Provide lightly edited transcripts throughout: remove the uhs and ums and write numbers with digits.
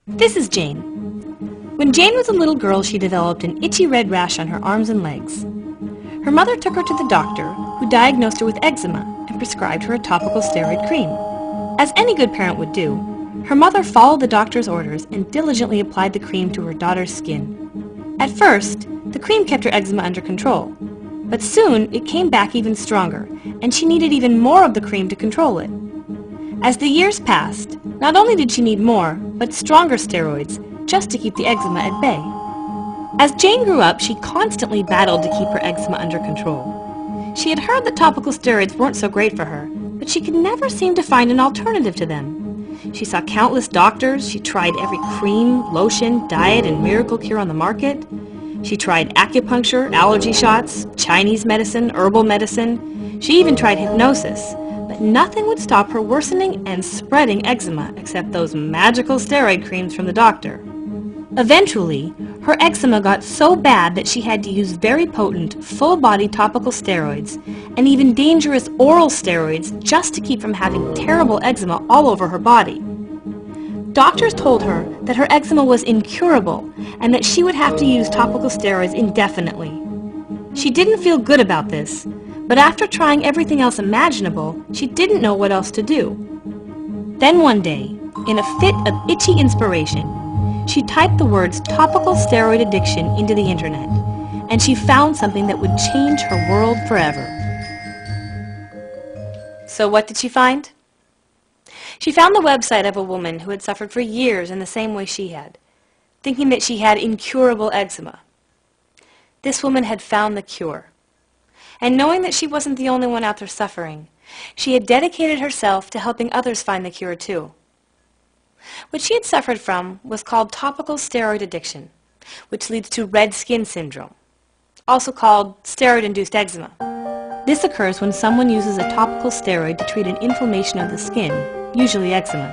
This is Jane. When Jane was a little girl, she developed an itchy red rash on her arms and legs. Her mother took her to the doctor, who diagnosed her with eczema and prescribed her a topical steroid cream. As any good parent would do, her mother followed the doctor's orders and diligently applied the cream to her daughter's skin. At first, the cream kept her eczema under control, but soon it came back even stronger, and she needed even more of the cream to control it. As the years passed, not only did she need more, but stronger steroids, just to keep the eczema at bay. As Jane grew up, she constantly battled to keep her eczema under control. She had heard that topical steroids weren't so great for her, but she could never seem to find an alternative to them. She saw countless doctors, she tried every cream, lotion, diet, and miracle cure on the market. She tried acupuncture, allergy shots, Chinese medicine, herbal medicine. She even tried hypnosis, but nothing would stop her worsening and spreading eczema except those magical steroid creams from the doctor. Eventually, her eczema got so bad that she had to use very potent, full-body topical steroids and even dangerous oral steroids just to keep from having terrible eczema all over her body. Doctors told her that her eczema was incurable and that she would have to use topical steroids indefinitely. She didn't feel good about this, but after trying everything else imaginable, she didn't know what else to do. Then one day, in a fit of itchy inspiration, she typed the words topical steroid addiction into the internet, and she found something that would change her world forever. So what did she find? She found the website of a woman who had suffered for years in the same way she had, thinking that she had incurable eczema. This woman had found the cure. And knowing that she wasn't the only one out there suffering, she had dedicated herself to helping others find the cure too. What she had suffered from was called topical steroid addiction, which leads to red skin syndrome, also called steroid-induced eczema. This occurs when someone uses a topical steroid to treat an inflammation of the skin, usually eczema.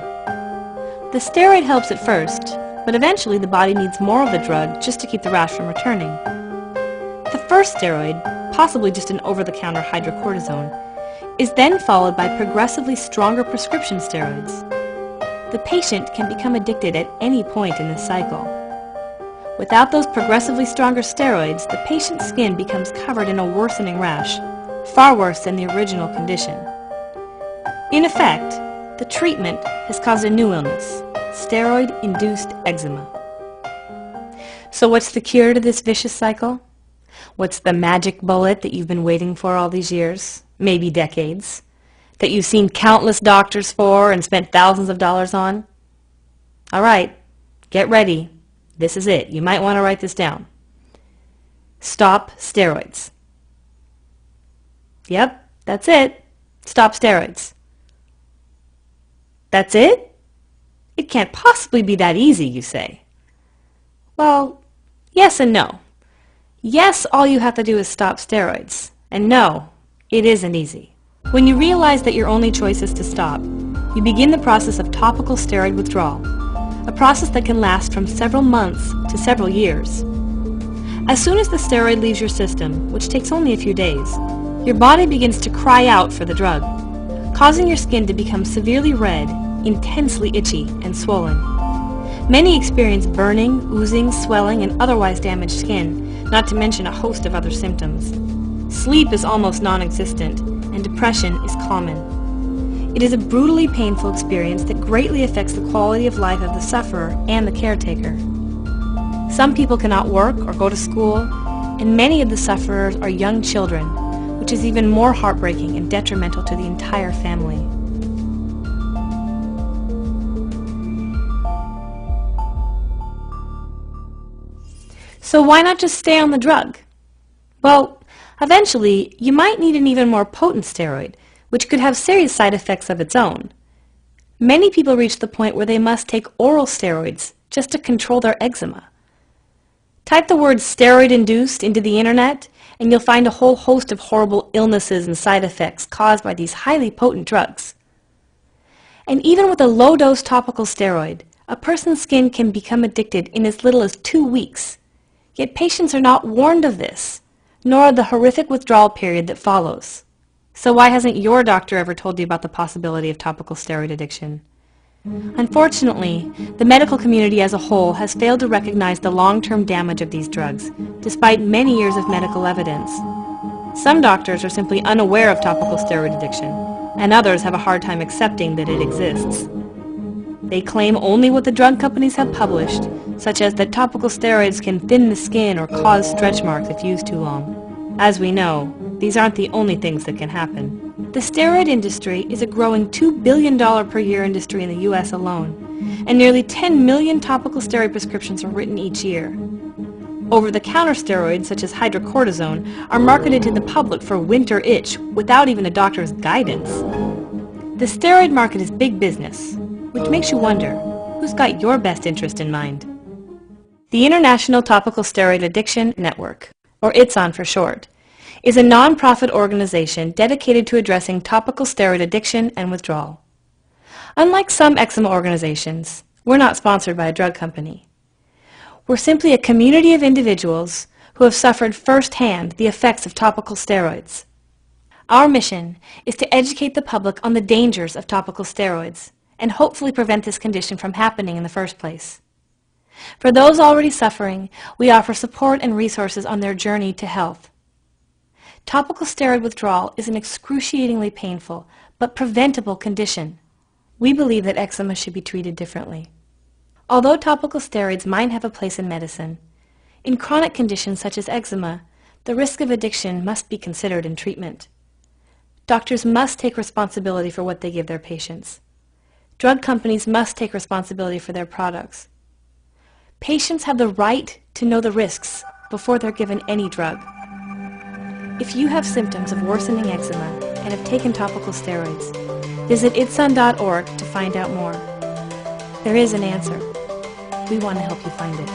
The steroid helps at first, but eventually the body needs more of the drug just to keep the rash from returning. The first steroid, possibly just an over-the-counter hydrocortisone, is then followed by progressively stronger prescription steroids. The patient can become addicted at any point in this cycle. Without those progressively stronger steroids, the patient's skin becomes covered in a worsening rash, far worse than the original condition. In effect, the treatment has caused a new illness, steroid-induced eczema. So what's the cure to this vicious cycle? What's the magic bullet that you've been waiting for all these years, maybe decades, that you've seen countless doctors for and spent thousands of dollars on? All right, get ready. This is it. You might want to write this down. Stop steroids. Yep, that's it. Stop steroids. That's it? It can't possibly be that easy, you say. Well, yes and no. Yes, all you have to do is stop steroids. And no, it isn't easy. When you realize that your only choice is to stop, you begin the process of topical steroid withdrawal, a process that can last from several months to several years. As soon as the steroid leaves your system, which takes only a few days, your body begins to cry out for the drug, causing your skin to become severely red, intensely itchy, and swollen. Many experience burning, oozing, swelling, and otherwise damaged skin, not to mention a host of other symptoms. Sleep is almost non-existent, and depression is common. It is a brutally painful experience that greatly affects the quality of life of the sufferer and the caretaker. Some people cannot work or go to school, and many of the sufferers are young children, which is even more heartbreaking and detrimental to the entire family. So why not just stay on the drug? Well, eventually, you might need an even more potent steroid, which could have serious side effects of its own. Many people reach the point where they must take oral steroids just to control their eczema. Type the word steroid-induced into the internet, and you'll find a whole host of horrible illnesses and side effects caused by these highly potent drugs. And even with a low-dose topical steroid, a person's skin can become addicted in as little as 2 weeks. Yet patients are not warned of this, nor the horrific withdrawal period that follows. So why hasn't your doctor ever told you about the possibility of topical steroid addiction? Unfortunately, the medical community as a whole has failed to recognize the long-term damage of these drugs, despite many years of medical evidence. Some doctors are simply unaware of topical steroid addiction, and others have a hard time accepting that it exists. They claim only what the drug companies have published, such as that topical steroids can thin the skin or cause stretch marks if used too long. As we know, these aren't the only things that can happen. The steroid industry is a growing $2 billion per year industry in the U.S. alone, and nearly 10 million topical steroid prescriptions are written each year. Over-the-counter steroids, such as hydrocortisone, are marketed to the public for winter itch without even a doctor's guidance. The steroid market is big business, which makes you wonder, who's got your best interest in mind? The International Topical Steroid Addiction Network, or ITSON for short, is a non-profit organization dedicated to addressing topical steroid addiction and withdrawal. Unlike some eczema organizations, we're not sponsored by a drug company. We're simply a community of individuals who have suffered firsthand the effects of topical steroids. Our mission is to educate the public on the dangers of topical steroids and hopefully prevent this condition from happening in the first place. For those already suffering, we offer support and resources on their journey to health. Topical steroid withdrawal is an excruciatingly painful but preventable condition. We believe that eczema should be treated differently. Although topical steroids might have a place in medicine, in chronic conditions such as eczema, the risk of addiction must be considered in treatment. Doctors must take responsibility for what they give their patients. Drug companies must take responsibility for their products. Patients have the right to know the risks before they're given any drug. If you have symptoms of worsening eczema and have taken topical steroids, visit itson.org to find out more. There is an answer. We want to help you find it.